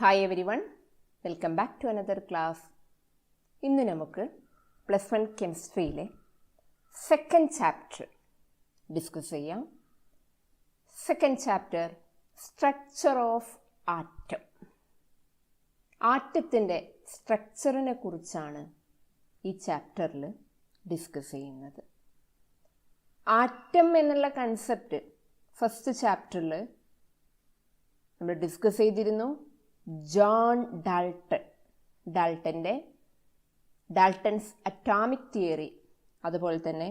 Hi everyone, welcome back to another class. ഇന്ന് നമുക്ക് +1 കെമിസ്ട്രിയിലെ സെക്കൻഡ് ചാപ്റ്റർ ഡിസ്കസ് ചെയ്യാം. Second chapter structure of atom. ആറ്റത്തിൻ്റെ സ്ട്രക്ചറിനെ കുറിച്ചാണ് ഈ ചാപ്റ്ററിൽ ഡിസ്കസ് ചെയ്യുന്നത്. ആറ്റം എന്നുള്ള കൺസെപ്റ്റ് ഫസ്റ്റ് ചാപ്റ്ററിൽ നമ്മൾ ഡിസ്കസ് ചെയ്തിരുന്നു. ജോൺ ഡാൾട്ടൻസ് അറ്റോമിക് തിയറി, അതുപോലെ തന്നെ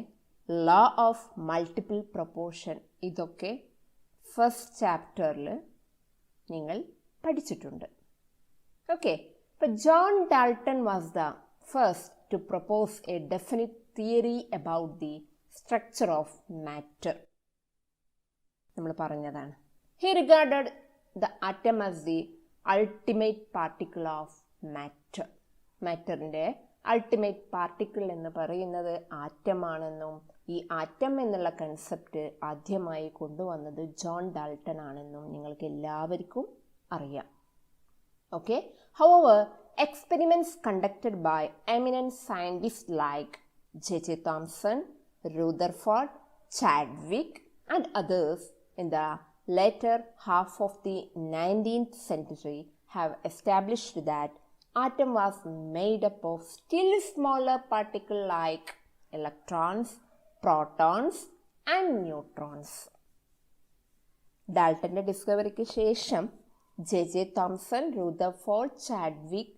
ലോ ഓഫ് മൾട്ടിപ്പിൾ പ്രൊപ്പോർഷൻ, ഇതൊക്കെ ഫസ്റ്റ് ചാപ്റ്ററിൽ നിങ്ങൾ പഠിച്ചിട്ടുണ്ട്. ഓക്കെ, അപ്പോൾ John Dalton was the first to propose a definite theory about the structure of matter. നമ്മൾ പറഞ്ഞതാണ്. He regarded the atom as the ultimate particle of matter. മാറ്ററിൻ്റെ ultimate particle എന്ന് പറയുന്നത് ആറ്റമാണെന്നും ഈ ആറ്റം എന്നുള്ള കൺസെപ്റ്റ് ആദ്യമായി കൊണ്ടുവന്നത് ജോൺ ഡാൾട്ടൺ ആണെന്നും നിങ്ങൾക്ക് എല്ലാവർക്കും അറിയാം. Okay, however, experiments conducted by eminent scientists like J.J. Thomson, Rutherford, Chadwick and others in the later half of the 19th century have established that atom was made up of still smaller particles like electrons, protons and neutrons. ഡാൾട്ടൻ്റെ ഡിസ്കവറിക്ക് ശേഷം J Thomson, Rutherford, Chadwick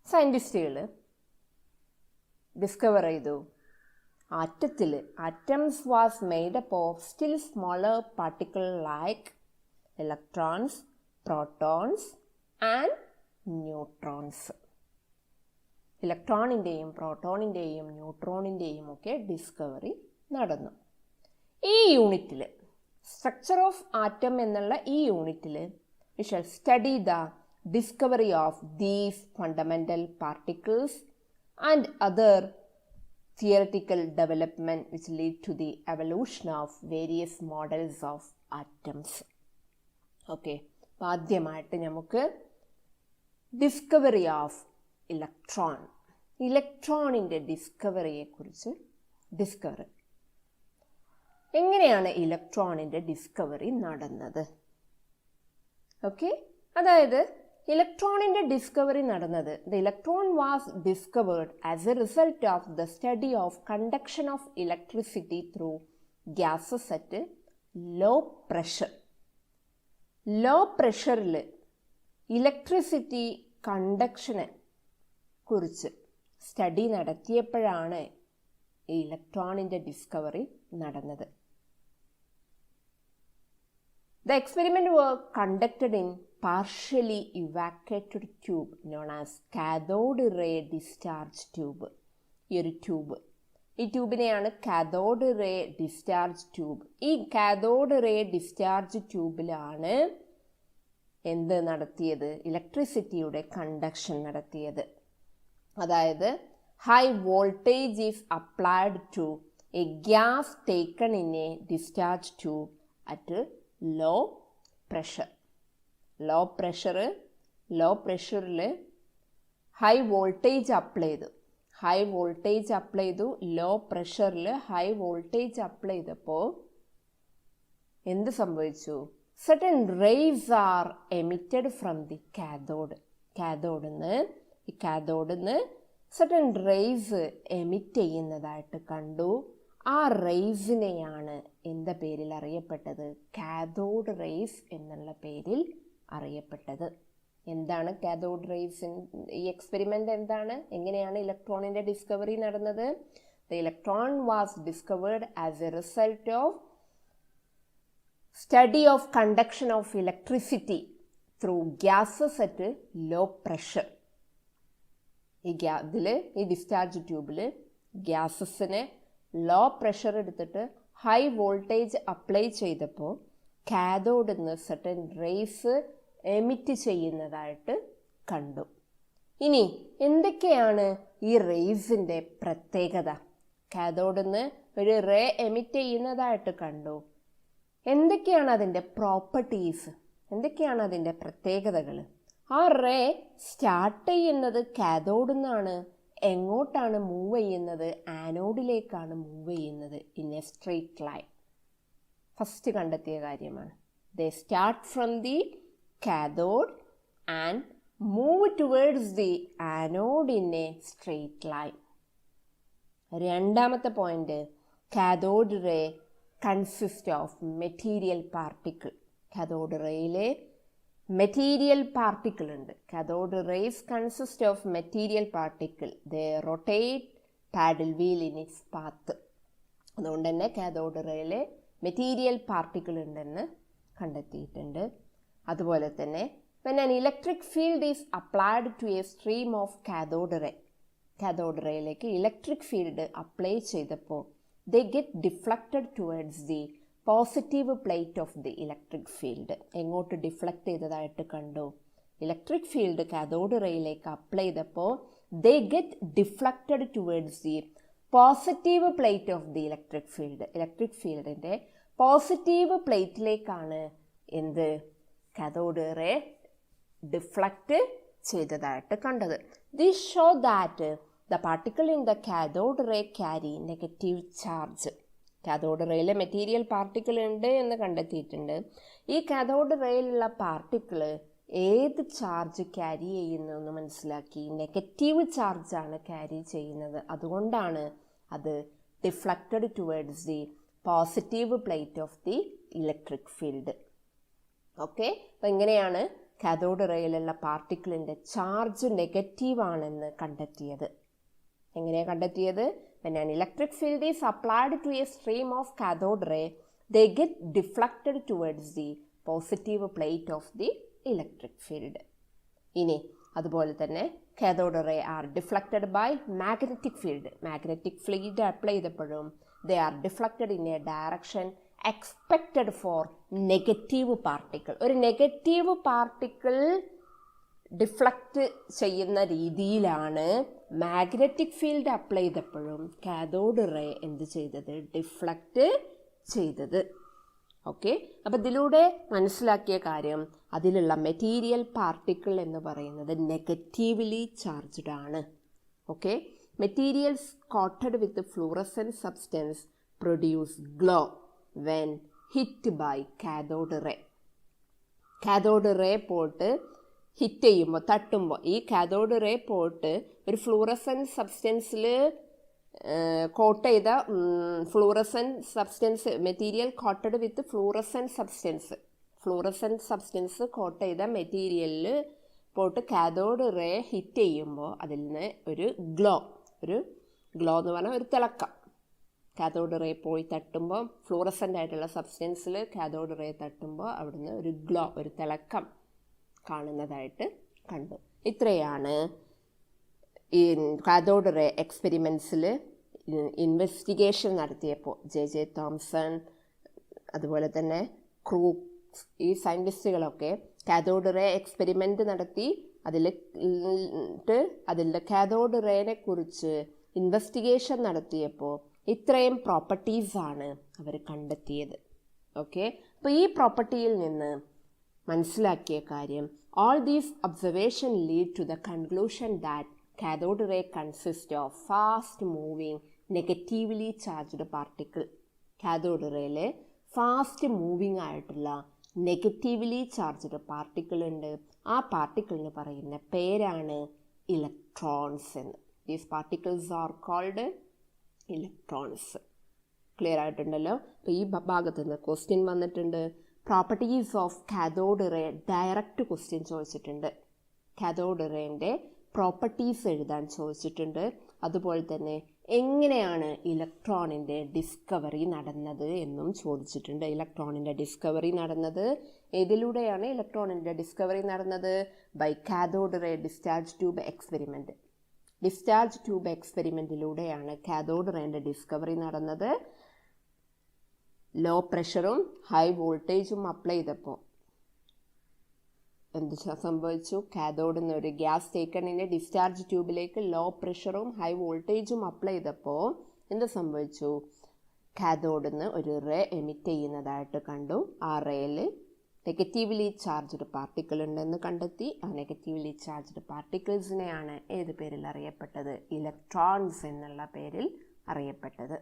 സയൻറ്റിസ്റ്റുകൾ discover ചെയ്തു atoms was made up of still smaller particle like electrons, protons and neutrons. ഇലക്ട്രോണിൻ്റെയും പ്രോട്ടോണിൻ്റെയും ന്യൂട്രോണിൻ്റെയും ഒക്കെ discovery നടന്നു. ഈ യൂണിറ്റിൽ, സ്ട്രക്ചർ ഓഫ് ആറ്റം എന്നുള്ള ഈ യൂണിറ്റിൽ we shall study the discovery of these fundamental particles and other theoretical development which lead to the evolution of various models of atoms. Okay, അപ്പോൾ ആദ്യമായിട്ട് നമുക്ക് ഡിസ്കവറി ഓഫ് ഇലക്ട്രോണിൻ്റെ ഡിസ്കവറിയെക്കുറിച്ച് എങ്ങനെയാണ് ഇലക്ട്രോണിൻ്റെ ഡിസ്കവറി നടന്നത്? ഓക്കെ, അതായത് ഇലക്ട്രോണിൻ്റെ ഡിസ്കവറി നടന്നത്, the electron was discovered as a result of the study of conduction of electricity through gases at low pressure. Low പ്രഷറിൽ ഇലക്ട്രിസിറ്റി കണ്ടക്ഷനെ കുറിച്ച് സ്റ്റഡി നടത്തിയപ്പോഴാണ് ഈ ഇലക്ട്രോണിൻ്റെ ഡിസ്കവറി നടന്നത്. The experiment was conducted in partially evacuated tube known as cathode ray discharge tube. ഈ ട്യൂബിനെയാണ് cathode ray discharge tube. ഈ കാഥോഡ് റേ ഡിസ്ചാർജ് ട്യൂബിലാണ് എന്ത് നടത്തിയത്? ഇലക്ട്രിസിറ്റിയുടെ കണ്ടക്ഷൻ നടത്തിയത്. അതായത് high voltage is applied to a gas taken in a discharge tube at low pressure. Low പ്രഷറിൽ ഹൈ വോൾട്ടേജ് അപ്ലൈ ചെയ്തു. ലോ പ്രഷറിൽ ഹൈ വോൾട്ടേജ് അപ്ലൈ ചെയ്തപ്പോൾ എന്ത് സംഭവിച്ചു? Certain rays are emitted from the കാഥോഡിന്ന് സർട്ടൻ റേസ് എമിറ്റ് ചെയ്യുന്നതായിട്ട് കണ്ടു. ആ റേസിനെയാണ് എന്താ പേരിൽ അറിയപ്പെട്ടത്? കാഥോഡ് റേസ് എന്നുള്ള പേരിൽ അറിയപ്പെട്ടത്. എന്താണ് കാഥോഡ് റേസ്? ഈ എക്സ്പെരിമെൻ്റ് എന്താണ്? എങ്ങനെയാണ് ഇലക്ട്രോണിൻ്റെ ഡിസ്കവറി നടന്നത്? The electron was discovered as a result of study of conduction of electricity through gases at low pressure. ഈ ഡിസ്ചാർജ് ട്യൂബിൽ ഗ്യാസസിനെ ലോ പ്രഷർ എടുത്തിട്ട് ഹൈ വോൾട്ടേജ് അപ്ലൈ ചെയ്തപ്പോൾ കാഥോഡിൽ നിന്ന് സർട്ടൻ റേസ് എമിറ്റ് ചെയ്യുന്നതായിട്ട് കണ്ടു. ഇനി എന്തൊക്കെയാണ് ഈ റേസിൻ്റെ പ്രത്യേകത? കാഥോഡിൽ നിന്ന് ഒരു റേ എമിറ്റ് ചെയ്യുന്നതായിട്ട് കണ്ടു. എന്തൊക്കെയാണ് അതിൻ്റെ പ്രോപ്പർട്ടീസ്? എന്തൊക്കെയാണ് അതിൻ്റെ പ്രത്യേകതകൾ? ആ റേ സ്റ്റാർട്ട് ചെയ്യുന്നത് കാഥോഡിൽ നിന്നാണ്. എങ്ങോട്ടാണ് മൂവ് ചെയ്യുന്നത്? ആനോഡിലേക്കാണ് മൂവ് ചെയ്യുന്നത് in a straight line. First കണ്ടെത്തിയ കാര്യമാണ്. They start from the cathode and move towards the anode in a straight line. രണ്ടാമത്തെ point, cathode ray consist of material particle. Cathode റേയിലെ മെറ്റീരിയൽ പാർട്ടിക്കിൾ ഉണ്ട്. Cathode rays consist of material particle. They rotate paddle wheel in its path. അതുകൊണ്ട് തന്നെ cathode റേയിലെ material particle ഉണ്ടെന്ന് കണ്ടെത്തിയിട്ടുണ്ട്. അതുപോലെ തന്നെ when an electric field is applied to a stream of cathode ray, cathode റേയിലേക്ക് electric field apply ചെയ്തപ്പോൾ they get deflected towards the positive plate of the electric field. എങ്ങോട്ട് ഡിഫ്ലക്റ്റ് ചെയ്തതായിട്ട് കണ്ടു? ഇലക്ട്രിക് ഫീൽഡ് കാഥോഡ് റേയിലേക്ക് apply ചെയ്തപ്പോൾ they get deflected towards the positive plate of the electric field. Electric ഫീൽഡിൻ്റെ positive പ്ലേറ്റിലേക്കാണ് എന്ത് cathode ray deflect ചെയ്തതായിട്ട് കണ്ടത്. This show that the particle in the cathode ray carry negative charge. Cathode റേയിലെ material particle ഉണ്ട് എന്ന് കണ്ടെത്തിയിട്ടുണ്ട്. ഈ കാഥോഡ് റേയിലുള്ള പാർട്ടിക്കിൾ ഏത് ചാർജ് ക്യാരി ചെയ്യുന്നു എന്ന് മനസ്സിലാക്കി. നെഗറ്റീവ് ചാർജാണ് ക്യാരി ചെയ്യുന്നത്. അതുകൊണ്ടാണ് അത് deflected towards the positive plate of the electric field. Okay, അപ്പം ഇങ്ങനെയാണ് കാഥോഡ് റേയിലുള്ള പാർട്ടിക്കിളിൻ്റെ ചാർജ് നെഗറ്റീവ് ആണെന്ന് കണ്ടെത്തിയത്. എങ്ങനെയാണ് കണ്ടെത്തിയത്? When an electric field is applied to a stream of cathode ray, they get deflected towards the positive plate of the electric field. ഇനി അതുപോലെ തന്നെ cathode ray are deflected by magnetic field. Magnetic field apply ചെയ്തപ്പോഴും they are deflected in a direction expected for negative particle. ഒരു negative particle deflect ചെയ്യുന്ന രീതിയിലാണ് magnetic field apply ചെയ്തപ്പോഴും cathode ray എന്ത് ചെയ്തത്? ഡിഫ്ലക്റ്റ് ചെയ്തത്. ഓക്കെ, അപ്പം ഇതിലൂടെ മനസ്സിലാക്കിയ കാര്യം, അതിലുള്ള മെറ്റീരിയൽ പാർട്ടിക്കിൾ എന്ന് പറയുന്നത് നെഗറ്റീവ്ലി ചാർജ്ഡ് ആണ്. Okay, materials coated with fluorescent substance produce glow when hit by cathode ray. Cathode ray പോട്ട് ഹിറ്റ് ചെയ്യുമ്പോൾ, തട്ടുമ്പോൾ, ഈ കാഥോഡ് റേ പോട്ട് ഒരു ഫ്ലൂറസെൻറ്റ് സബ്സ്റ്റൻസിൽ കോട്ട് ചെയ്ത fluorescent substance, material coated with fluorescent substance coat ചെയ്ത മെറ്റീരിയലിൽ പോട്ട് കാഥോഡ് റേ ഹിറ്റ് ചെയ്യുമ്പോൾ അതിൽ നിന്ന് ഒരു ഗ്ലോ എന്ന് പറഞ്ഞാൽ ഒരു തിളക്കം. കാഥോഡ് റേ പോയി തട്ടുമ്പോൾ, ഫ്ലൂറസെൻ്റ് ആയിട്ടുള്ള സബ്സ്റ്റൻസിൽ കാഥോഡ് റേ തട്ടുമ്പോൾ അവിടുന്ന് ഒരു ഗ്ലോ, ഒരു തിളക്കം കാണുന്നതായിട്ട് കണ്ടു. ഇത്രയാണ് ഈ കാഥോഡ് റേ എക്സ്പെരിമെൻറ്റ്സിൽ ഇൻവെസ്റ്റിഗേഷൻ നടത്തിയപ്പോൾ ജെ തോംസൺ, അതുപോലെ തന്നെ ക്രൂക്സ്, ഈ സയൻറ്റിസ്റ്റുകളൊക്കെ കാഥോഡ് റേ എക്സ്പെരിമെൻ്റ് നടത്തി അതിൻ്റെ കാഥോഡ് റേനെ കുറിച്ച് ഇൻവെസ്റ്റിഗേഷൻ നടത്തിയപ്പോൾ ഇത്രയും പ്രോപ്പർട്ടീസാണ് അവർ കണ്ടെത്തിയത്. ഓക്കെ, അപ്പോൾ ഈ പ്രോപ്പർട്ടിയിൽ നിന്ന് മനസ്സിലാക്കിയ കാര്യം, all these observations lead to the conclusion that cathode ray consists of fast moving negatively charged particle. Cathode റേയിലെ ഫാസ്റ്റ് മൂവിങ് ആയിട്ടുള്ള നെഗറ്റീവ്ലി ചാർജ്ഡ് പാർട്ടിക്കിൾ ഉണ്ട്. ആ പാർട്ടിക്കിളിന് പറയുന്ന പേരാണ് ഇലക്ട്രോൺസ് എന്ന്. These particles are called electrons. Clear ആയിട്ടുണ്ടല്ലോ? അപ്പോൾ ഈ ഭാഗത്ത് നിന്ന് ക്വസ്റ്റ്യൻ വന്നിട്ടുണ്ട്. Properties of cathode ray direct question ചോദിച്ചിട്ടുണ്ട്. കാഥോഡ് റേൻ്റെ പ്രോപ്പർട്ടീസ് എഴുതാൻ ചോദിച്ചിട്ടുണ്ട്. അതുപോലെ തന്നെ എങ്ങനെയാണ് ഇലക്ട്രോണിൻ്റെ ഡിസ്കവറി നടന്നത് എന്നും ചോദിച്ചിട്ടുണ്ട്. ഇലക്ട്രോണിൻ്റെ ഡിസ്കവറി നടന്നത് ഏതിലൂടെയാണ്? ഇലക്ട്രോണിൻ്റെ ഡിസ്കവറി നടന്നത് by cathode ray discharge tube experiment. Discharge tube എക്സ്പെരിമെൻറ്റിലൂടെയാണ് കാഥോഡ് റേൻ്റെ ഡിസ്കവറി നടന്നത്. ലോ പ്രഷറും ഹൈ വോൾട്ടേജും അപ്ലൈ ചെയ്തപ്പോൾ എന്ത് സംഭവിച്ചു? കാഥോഡിൽ നിന്ന് ഒരു ഗ്യാസ് ടേക്കണിൻ്റെ ഡിസ്ചാർജ് ട്യൂബിലേക്ക് ലോ പ്രഷറും ഹൈ വോൾട്ടേജും അപ്ലൈ ചെയ്തപ്പോൾ എന്ത് സംഭവിച്ചു? കാഥോഡിൽ നിന്ന് ഒരു റേ എമിറ്റ് ചെയ്യുന്നതായിട്ട് കണ്ടു. ആ റേയിൽ നെഗറ്റീവ്ലി ചാർജ്ഡ് പാർട്ടിക്കിൾ ഉണ്ടെന്ന് കണ്ടെത്തി. ആ നെഗറ്റീവ്ലി ചാർജ്ഡ് പാർട്ടിക്കിൾസിനെയാണ് ഏത് പേരിൽ അറിയപ്പെട്ടത്? ഇലക്ട്രോൺസ് എന്നുള്ള പേരിൽ അറിയപ്പെട്ടത്.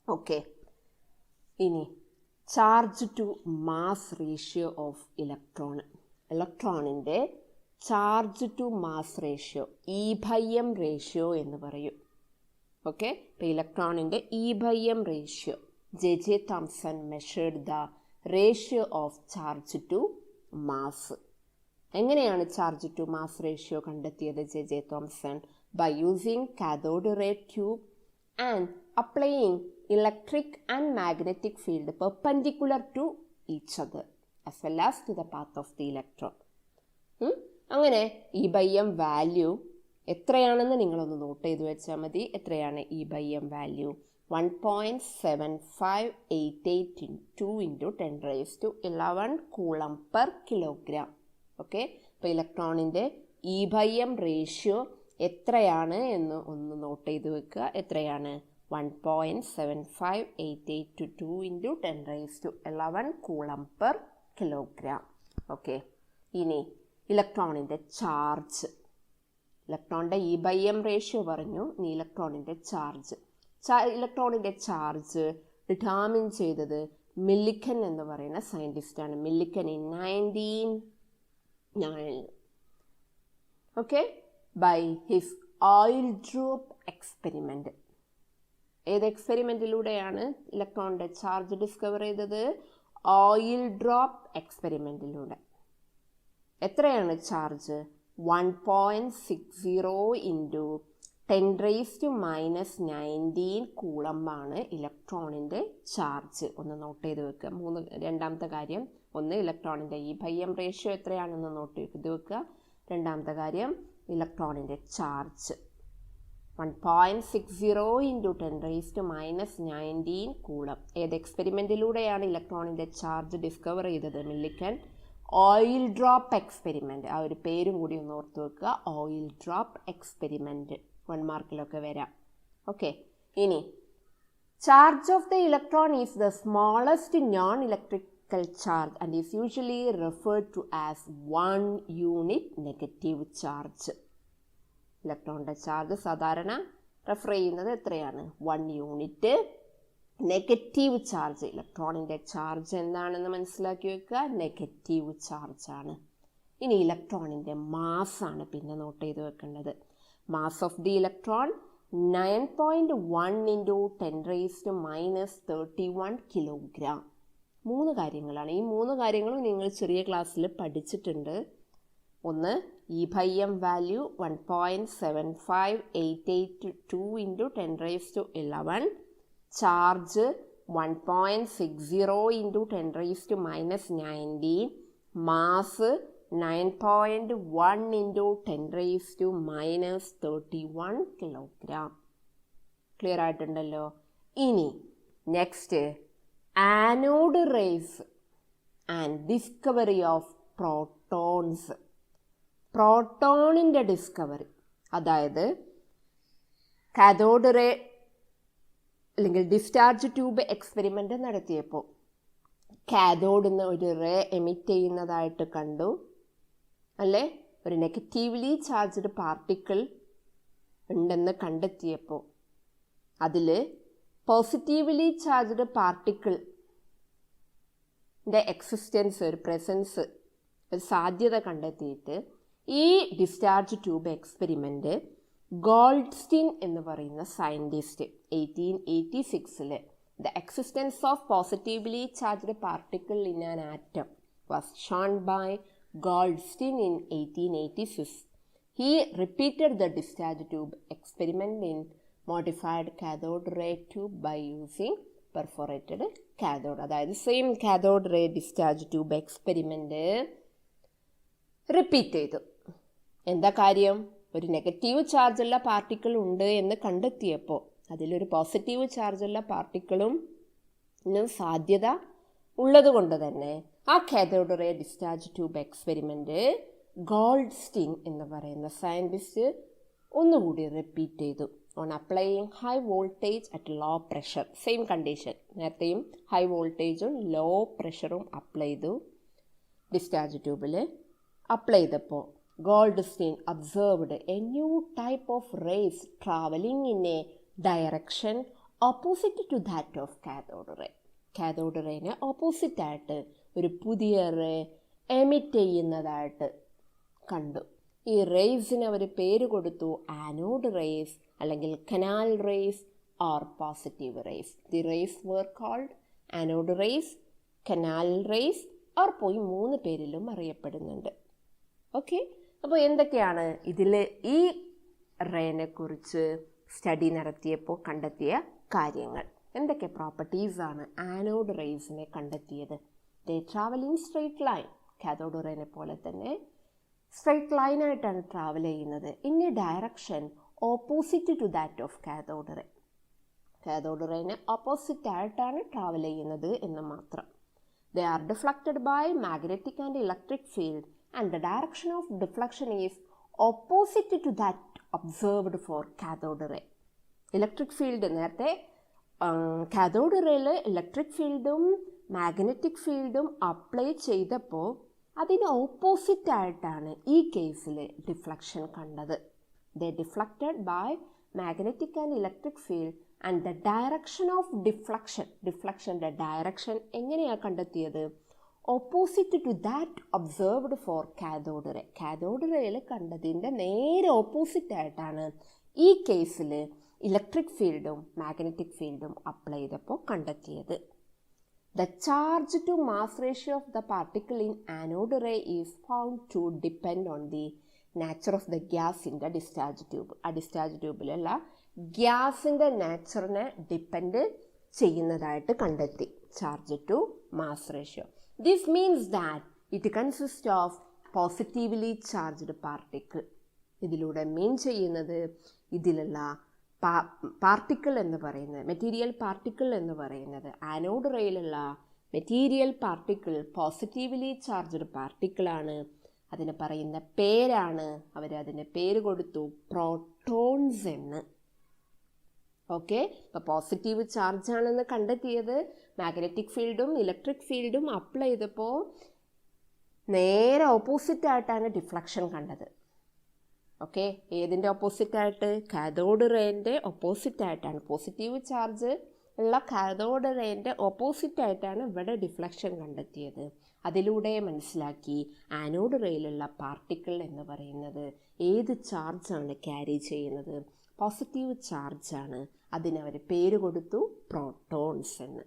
ഓക്കെ, ഇനി charge to mass ratio of electron. ഇലക്ട്രോണിൻ്റെ charge to mass ratio, E/m ratio എന്ന് പറയും. ഓക്കെ, ഇപ്പോൾ ഇലക്ട്രോണിൻ്റെ E/m ratio, J.J. Thomson measured the ratio of charge to mass. എങ്ങനെയാണ് ചാർജ് ടു മാസ് റേഷ്യോ കണ്ടെത്തിയത് J.J. Thomson? By using cathode ray tube and applying electric and magnetic field perpendicular to each other as well as to the path of the electron. അങ്ങനെ E/m value എത്രയാണെന്ന് നിങ്ങളൊന്ന് not ചെയ്ത് വെച്ചാൽ മതി. എത്രയാണ് E/m value? 1.7588 × 10⁻11 coulomb per kilogram. Okay, അപ്പോൾ ഇലക്ട്രോണിൻ്റെ E/m ratio എത്രയാണ് എന്ന് ഒന്ന് നോട്ട് ചെയ്ത് വെക്കുക. എത്രയാണ്? 1.7588 × 10⁻11 കൂളം പെർ കിലോഗ്രാം. ഓക്കെ, ഇനി ഇലക്ട്രോണിൻ്റെ ചാർജ്. ഇലക്ട്രോണിൻ്റെ E/m റേഷ്യോ പറഞ്ഞു. ഇനി ഇലക്ട്രോണിൻ്റെ ചാർജ്. ഇലക്ട്രോണിൻ്റെ ചാർജ് ഡിറ്റർമിൻ ചെയ്തത് മില്ലിക്കൻ എന്ന് പറയുന്ന സയൻറ്റിസ്റ്റാണ്. Millikan in 1909. Okay, by his oil drop experiment. ഏത് എക്സ്പെരിമെൻറ്റിലൂടെയാണ് ഇലക്ട്രോണിൻ്റെ ചാർജ് ഡിസ്കവർ ചെയ്തത്? ഓയിൽ ഡ്രോപ്പ് എക്സ്പെരിമെൻറ്റിലൂടെ. എത്രയാണ് ചാർജ്? 1.60 × 10⁻⁻19 കൂളമ്പാണ് ഇലക്ട്രോണിൻ്റെ ചാർജ്. ഒന്ന് നോട്ട് ചെയ്ത് വെക്കുക. രണ്ടാമത്തെ കാര്യം, ഒന്ന് ഇലക്ട്രോണിൻ്റെ E/m റേഷ്യോ എത്രയാണെന്ന് നോട്ട് ചെയ്ത് വെക്കുക. രണ്ടാമത്തെ കാര്യം ഇലക്ട്രോണിൻ്റെ ചാർജ് 1.60 × 10⁻⁻19 കൂളം. ഏത് എക്സ്പെരിമെൻറ്റിലൂടെയാണ് ഇലക്ട്രോണിൻ്റെ ചാർജ് ഡിസ്കവർ ചെയ്തത്? Millikan oil drop experiment. ആ ഒരു പേരും കൂടി ഒന്ന് ഓർത്ത് വെക്കുക. ഓയിൽ ഡ്രോപ്പ് എക്സ്പെരിമെൻറ്റ് 1 മാർക്കിലൊക്കെ വരാം. ഓക്കെ, ഇനി charge of the electron is the smallest known electrical charge and is usually referred to as 1 unit negative charge. ഇലക്ട്രോണിൻ്റെ ചാർജ് സാധാരണ റെഫർ ചെയ്യുന്നത് എത്രയാണ്? 1 യൂണിറ്റ് നെഗറ്റീവ് ചാർജ്. ഇലക്ട്രോണിൻ്റെ ചാർജ് എന്താണെന്ന് മനസ്സിലാക്കി വെക്കുക. നെഗറ്റീവ് ചാർജാണ്. ഇനി ഇലക്ട്രോണിൻ്റെ മാസ്സാണ് പിന്നെ നോട്ട് ചെയ്ത് വെക്കേണ്ടത്. Mass of the electron 9.1 × 10⁻31 kilogram. 3 കാര്യങ്ങളാണ്. ഈ 3 കാര്യങ്ങളും നിങ്ങൾ ചെറിയ ക്ലാസ്സിൽ പഠിച്ചിട്ടുണ്ട്. ഒന്ന് E/m value 1.7588 × 10⁻11, charge 1.60 × 10⁻19, mass 9.1 × 10⁻31 kilogram. Clear ആയിട്ടുണ്ടല്ലോ? ഇനി next anode rays and discovery of protons. പ്രോട്ടോണിൻ്റെ ഡിസ്കവറി, അതായത് കാഥോഡ് റേ അല്ലെങ്കിൽ ഡിസ്ചാർജ് ട്യൂബ് എക്സ്പെരിമെൻ്റ് നടത്തിയപ്പോൾ കാഥോഡിൽ നിന്ന് ഒരു റേ എമിറ്റ് ചെയ്യുന്നതായിട്ട് കണ്ടു അല്ലേ? ഒരു നെഗറ്റീവ്ലി ചാർജ്ഡ് പാർട്ടിക്കിൾ ഉണ്ടെന്ന് കണ്ടെത്തിയപ്പോൾ അതിൽ പോസിറ്റീവ്ലി ചാർജ്ഡ് പാർട്ടിക്കിളിൻ്റെ എക്സിസ്റ്റൻസ്, ഒരു പ്രസൻസ്, ഒരു സാധ്യത കണ്ടെത്തിയിട്ട് ഈ ഡിസ്ചാർജ് ട്യൂബ് എക്സ്പെരിമെൻ്റ് ഗോൾഡ്സ്റ്റീൻ എന്ന് പറയുന്ന scientist 1886 the existence of positively charged particle in an atom was shown by Goldstein in 1886. He repeated the discharge tube experiment in modified cathode ray tube by using perforated cathode. അതായത് same cathode ray discharge tube experiment repeat ചെയ്തു. എന്താ കാര്യം? ഒരു negative ചാർജുള്ള particle ഉണ്ട് എന്ന് കണ്ടെത്തിയപ്പോൾ അതിലൊരു പോസിറ്റീവ് ചാർജുള്ള പാർട്ടിക്കിളും സാധ്യത ഉള്ളത് കൊണ്ട് തന്നെ ആ cathode ray discharge tube experiment Goldstein എന്ന് പറയുന്ന സയൻറ്റിസ്റ്റ് ഒന്നുകൂടി റിപ്പീറ്റ് ചെയ്തു. On applying high voltage at low pressure, same condition, നേരത്തെയും ഹൈ വോൾട്ടേജും ലോ പ്രഷറും അപ്ലൈ ചെയ്തു. ഡിസ്ചാർജ് ട്യൂബിൽ അപ്ലൈ ചെയ്തപ്പോൾ Goldstein observed a new type of rays travelling in a direction opposite to that of cathode ray. Cathode റേനെ ഓപ്പോസിറ്റായിട്ട് ഒരു പുതിയ റേ എമിറ്റ് ചെയ്യുന്നതായിട്ട് കണ്ടു. ഈ റേസിന് അവർ പേര് കൊടുത്തു ആനോഡ് റേസ് അല്ലെങ്കിൽ canal rays or positive rays. The rays were called anode rays, canal rays or പോയി 3 പേരിലും അറിയപ്പെടുന്നുണ്ട്. ഓക്കെ, അപ്പോൾ എന്തൊക്കെയാണ് ഇതിൽ ഈ റേനെ കുറിച്ച് സ്റ്റഡി നടത്തിയപ്പോൾ കണ്ടെത്തിയ കാര്യങ്ങൾ? എന്തൊക്കെ പ്രോപ്പർട്ടീസാണ് ആനോഡ് റേസിനെ കണ്ടെത്തിയത്? They travel in straight line. Cathode റേനെ പോലെ തന്നെ സ്ട്രെയിറ്റ് ലൈനായിട്ടാണ് ട്രാവൽ ചെയ്യുന്നത്. In a direction opposite to that of cathode ray. Cathode റേനെ ഓപ്പോസിറ്റ് ആയിട്ടാണ് ട്രാവൽ ചെയ്യുന്നത് എന്ന് മാത്രം. They are deflected by magnetic and electric field and the direction of deflection is opposite to that observed for cathode ray. Electric field നേരത്തെ cathode റേയിൽ electric ഫീൽഡും magnetic ഫീൽഡും apply ചെയ്തപ്പോൾ അതിന് ഓപ്പോസിറ്റായിട്ടാണ് ഈ കേസിൽ ഡിഫ്ലക്ഷൻ കണ്ടത്. They deflected by magnetic and electric field and the direction of ഡിഫ്ലക്ഷൻ്റെ ഡയറക്ഷൻ എങ്ങനെയാണ് കണ്ടെത്തിയത്? Opposite to that observed for cathode ray. Cathode റേയിൽ കണ്ടതിൻ്റെ നേരെ ഓപ്പോസിറ്റായിട്ടാണ് ഈ കേസിൽ ഇലക്ട്രിക് ഫീൽഡും മാഗ്നറ്റിക് ഫീൽഡും അപ്ലൈ ചെയ്തപ്പോൾ കണ്ടെത്തിയത്. The charge to mass ratio of the particle in anode ray is found to depend on the nature of the gas in the discharge tube. ആ ഡിസ്ചാർജ് ട്യൂബിലുള്ള ഗ്യാസിൻ്റെ നാച്ചറിനെ ഡിപ്പെൻഡ് ചെയ്യുന്നതായിട്ട് കണ്ടെത്തി. Charge to mass ratio. This means that it consist of positively charged particle. ഇതിലൂടെ mean ചെയ്യുന്നത് ഇതിലുള്ള particle എന്ന് പറയുന്നത്, മെറ്റീരിയൽ പാർട്ടിക്കിൾ എന്ന് പറയുന്നത് ആനോഡ് റേയിലുള്ള മെറ്റീരിയൽ പാർട്ടിക്കിൾ പോസിറ്റീവ്ലി ചാർജ്ഡ് പാർട്ടിക്കിളാണ്. അതിന് പറയുന്ന പേരാണ്, അവരതിന് പേര് കൊടുത്തു പ്രോട്ടോൺസ് എന്ന്. ഓക്കെ, അപ്പോൾ പോസിറ്റീവ് ചാർജാണെന്ന് കണ്ടെത്തിയത് മാഗ്നറ്റിക് ഫീൽഡും ഇലക്ട്രിക് ഫീൽഡും അപ്ലൈ ചെയ്തപ്പോൾ നേരെ ഓപ്പോസിറ്റായിട്ടാണ് ഡിഫ്ലക്ഷൻ കണ്ടത്. ഓക്കെ, ഏതിൻ്റെ ഓപ്പോസിറ്റായിട്ട്? കാഥോഡ് റേൻ്റെ ഓപ്പോസിറ്റായിട്ടാണ്. പോസിറ്റീവ് ചാർജ് ഉള്ള കാഥോഡ് റേൻ്റെ ഓപ്പോസിറ്റായിട്ടാണ് ഇവിടെ ഡിഫ്ലക്ഷൻ കണ്ടെത്തിയത്. അതിലൂടെ മനസ്സിലാക്കി ആനോഡ് റേയിലുള്ള പാർട്ടിക്കിൾ എന്ന് പറയുന്നത് ഏത് ചാർജാണ് ക്യാരി ചെയ്യുന്നത്? പോസിറ്റീവ് ചാർജാണ്. അതിനവർ പേര് കൊടുത്തു പ്രോട്ടോൺസ് എന്ന്.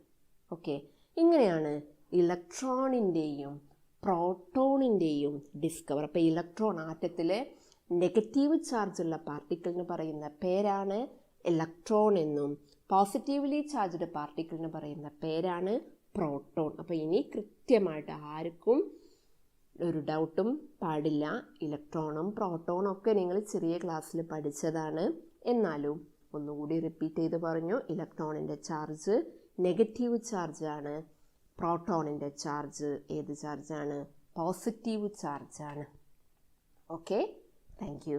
ഓക്കെ, ഇങ്ങനെയാണ് ഇലക്ട്രോണിൻ്റെയും പ്രോട്ടോണിൻ്റെയും ഡിസ്കവർ. അപ്പോൾ ഇലക്ട്രോൺ ആറ്റത്തിൽ നെഗറ്റീവ് ചാർജുള്ള പാർട്ടിക്കിളിന് പറയുന്ന പേരാണ് ഇലക്ട്രോൺ എന്നും പോസിറ്റീവ്ലി ചാർജ്ഡ് പാർട്ടിക്കിളിന് പറയുന്ന പേരാണ് പ്രോട്ടോൺ. അപ്പോൾ ഇനി കൃത്യമായിട്ട് ആർക്കും ഒരു ഡൗട്ടും പാടില്ല. ഇലക്ട്രോണും പ്രോട്ടോണും ഒക്കെ നിങ്ങൾ ചെറിയ ക്ലാസ്സിൽ പഠിച്ചതാണ്. എന്നാലും ഒന്നുകൂടി റിപ്പീറ്റ് ചെയ്ത് പറഞ്ഞു. ഇലക്ട്രോണിൻ്റെ ചാർജ് നെഗറ്റീവ് ചാർജാണ്. പ്രോട്ടോണിൻ്റെ ചാർജ് ഏത് ചാർജാണ്? പോസിറ്റീവ് ചാർജാണ്. Okay, thank U.